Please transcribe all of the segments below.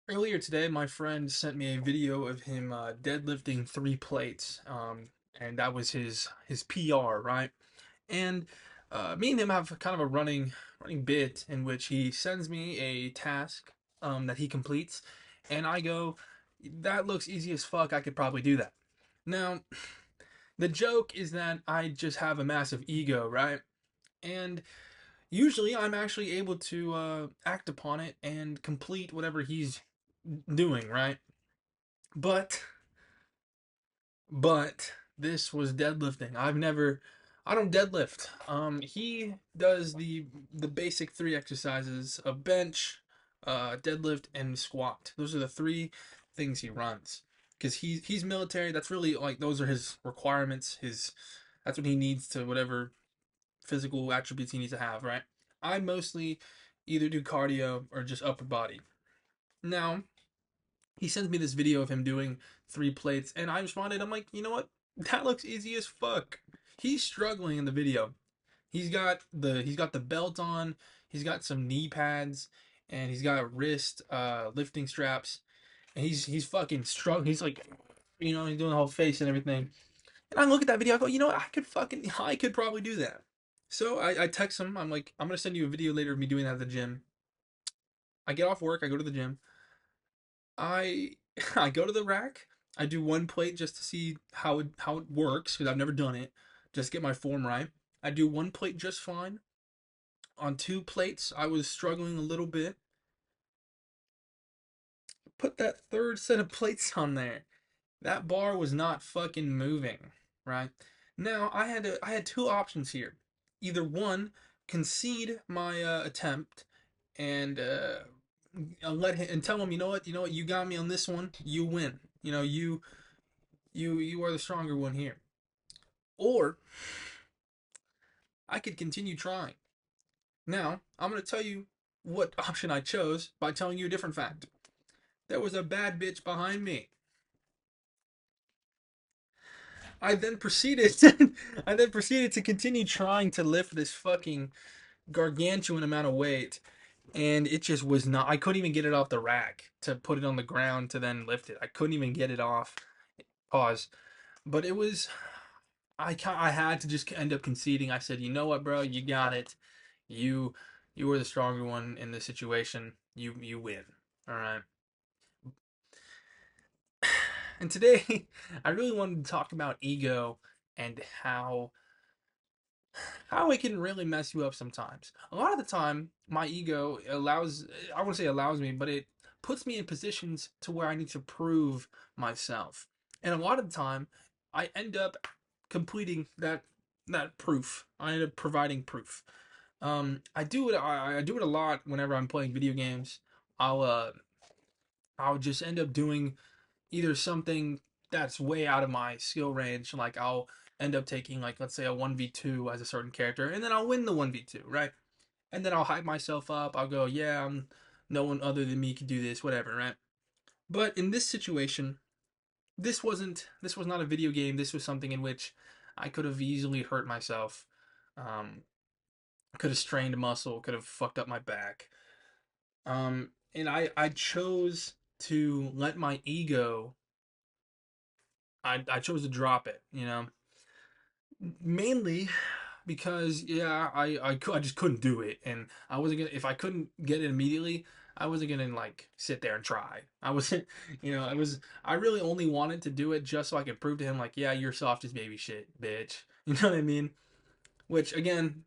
Earlier today, my friend sent me a video of him deadlifting 3 plates, and that was his PR, right? And me and him have kind of a running bit in which he sends me a task that he completes, and I go, "That looks easy as fuck. I could probably do that." Now, the joke is that I just have a massive ego, right? And usually, I'm actually able to act upon it and complete whatever he's doing, right? But but this was deadlifting. I don't deadlift. He does the basic three exercises of bench, deadlift, and squat. Those are the three things he runs. Because he's military. That's really like those are his requirements. That's what he needs to whatever physical attributes he needs to have. Right. I mostly either do cardio or just upper body. Now, he sends me this video of him doing 3 plates, and I responded, I'm like, you know what? That looks easy as fuck. He's struggling in the video. He's got the belt on, he's got some knee pads, and he's got wrist lifting straps, and he's fucking struggling. He's like, he's doing the whole face and everything. And I look at that video, I go, you know what? I could probably do that. So I text him. I'm like, I'm gonna send you a video later of me doing that at the gym. I get off work, I go to the gym. I I go to the rack. I do 1 plate just to see how it works because I've never done it. Just get my form right. I do 1 plate just fine. On 2 plates, I was struggling a little bit. Put that third set of plates on there. That bar was not fucking moving, right? Now I had two options here. Either one, concede my attempt and let him and tell him, you know what, you got me on this one, you win. You are the stronger one here. Or I could continue trying. Now, I'm going to tell you what option I chose by telling you a different fact. There was a bad bitch behind me. I then proceeded I then proceeded to continue trying to lift this fucking gargantuan amount of weight, and it just was not. I couldn't even get it off the rack to put it on the ground to then lift it. I couldn't even get it off. Pause. But it was I had to just end up conceding. I said, "You know what, bro? You got it. You you were the stronger one in this situation. You win. All right." And today, I really wanted to talk about ego and how it can really mess you up sometimes. A lot of the time, my ego allows I won't say allows me, but it puts me in positions to where I need to prove myself. And a lot of the time, I end up completing that proof. I end up providing proof. I do it a lot whenever I'm playing video games. I'll uh I'll just end up doing either something that's way out of my skill range, like I'll end up taking like let's say a 1v2 as a certain character, and then I'll win the 1v2, right? And then I'll hype myself up. I'll go, yeah, no one other than me could do this, whatever, right? But in this situation, this was not a video game. This was something in which I could have easily hurt myself. Um, could have strained a muscle, could have fucked up my back. And I chose to let my ego. I chose to drop it, mainly because yeah, I just couldn't do it, and I wasn't gonna if I couldn't get it immediately. I wasn't gonna like sit there and try. I wasn't, I really only wanted to do it just so I could prove to him like, yeah, you're soft as baby shit, bitch. You know what I mean? Which again,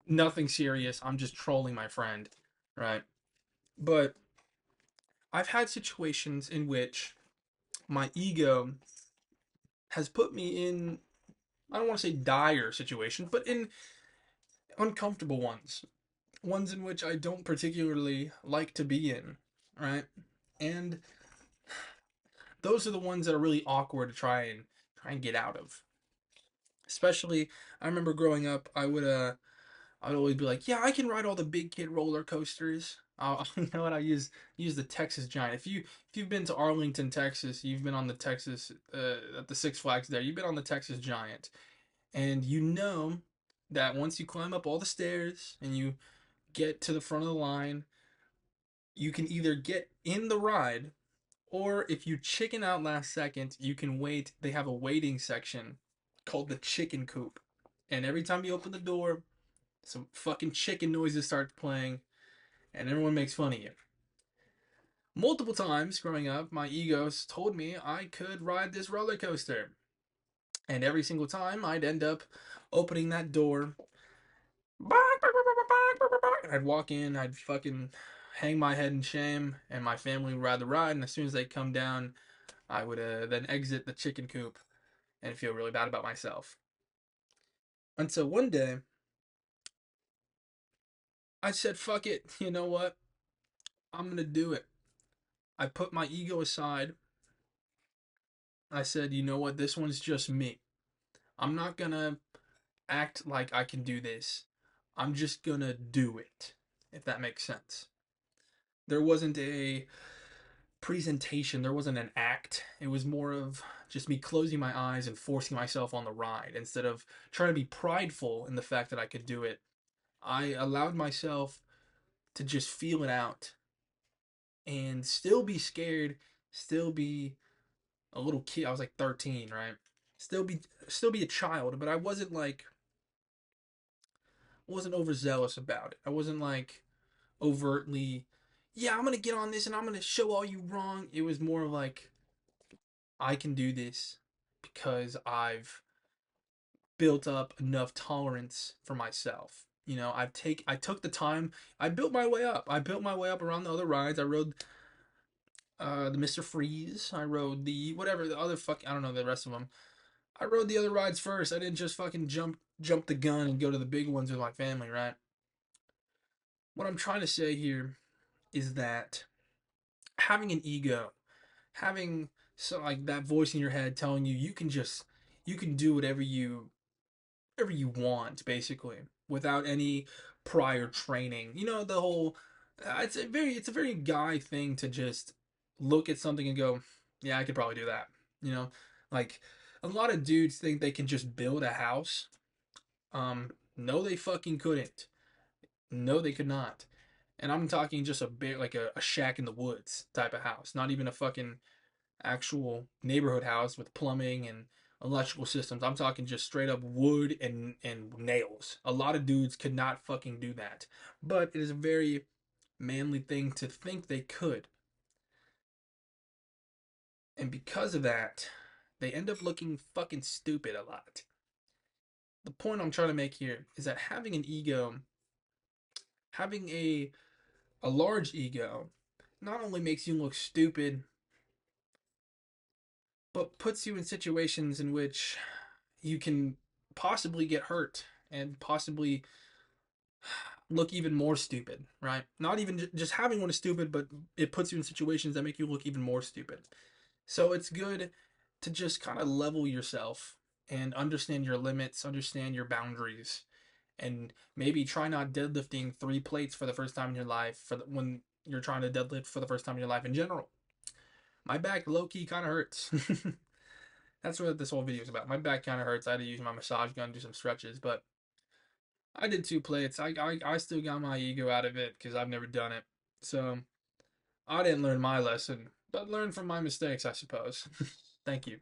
nothing serious. I'm just trolling my friend, right? But I've had situations in which my ego has put me in, I don't want to say dire situations, but in uncomfortable ones. Ones in which I don't particularly like to be in, right? And those are the ones that are really awkward to try and get out of. Especially I remember growing up, I'd always be like, yeah, I can ride all the big kid roller coasters. You know what? I use the Texas Giant. If you've been to Arlington, Texas, you've been on the Texas at the Six Flags there. You've been on the Texas Giant, and you know that once you climb up all the stairs and you get to the front of the line, You can either get in the ride, or if you chicken out last second, you can wait. They have a waiting section called the chicken coop. And every time you open the door, some fucking chicken noises start playing, and everyone makes fun of you. Multiple times growing up, my egos told me I could ride this roller coaster. And every single time, I'd end up opening that door. I'd walk in, I'd fucking hang my head in shame, and my family would ride the ride. And as soon as they come down, I would then exit the chicken coop and feel really bad about myself. Until one day, I said, fuck it, you know what? I'm gonna do it. I put my ego aside. I said, you know what? This one's just me. I'm not gonna act like I can do this. I'm just gonna do it, if that makes sense. There wasn't a presentation, there wasn't an act. It was more of just me closing my eyes and forcing myself on the ride instead of trying to be prideful in the fact that I could do it. I allowed myself to just feel it out and still be scared, still be a little kid. I was like 13, right? Still be still be a child, but I wasn't overzealous about it. I wasn't like overtly, yeah, I'm gonna get on this and I'm gonna show all you wrong. It was more like I can do this because I've built up enough tolerance for myself. I took the time. I built my way up. I built my way up around the other rides. I rode the Mr. Freeze. I rode the whatever the other fuck. I don't know the rest of them. I rode the other rides first. I didn't just fucking jump the gun and go to the big ones with my family, right? What I'm trying to say here is that having an ego, having so like that voice in your head telling you you can do whatever you want basically without any prior training. You know the whole it's a very guy thing to just look at something and go, yeah, I could probably do that. You know, like a lot of dudes think they can just build a house. No, they fucking couldn't. No, they could not. And I'm talking just a bit like a shack in the woods type of house, not even a fucking actual neighborhood house with plumbing and electrical systems. I'm talking just straight up wood and nails. A lot of dudes could not fucking do that. But it is a very manly thing to think they could. And because of that, they end up looking fucking stupid a lot. The point I'm trying to make here is that having an ego, having a large ego, not only makes you look stupid, but puts you in situations in which you can possibly get hurt and possibly look even more stupid, right? Not even just having one is stupid, but it puts you in situations that make you look even more stupid. So it's good to just kind of level yourself and understand your limits, understand your boundaries, and maybe try not deadlifting 3 plates for the first time in your life when you're trying to deadlift for the first time in your life in general. My back low key kind of hurts. That's what this whole video is about. My back kind of hurts. I had to use my massage gun to do some stretches, but I did 2 plates. I still got my ego out of it because I've never done it. So I didn't learn my lesson, but learn from my mistakes, I suppose. Thank you.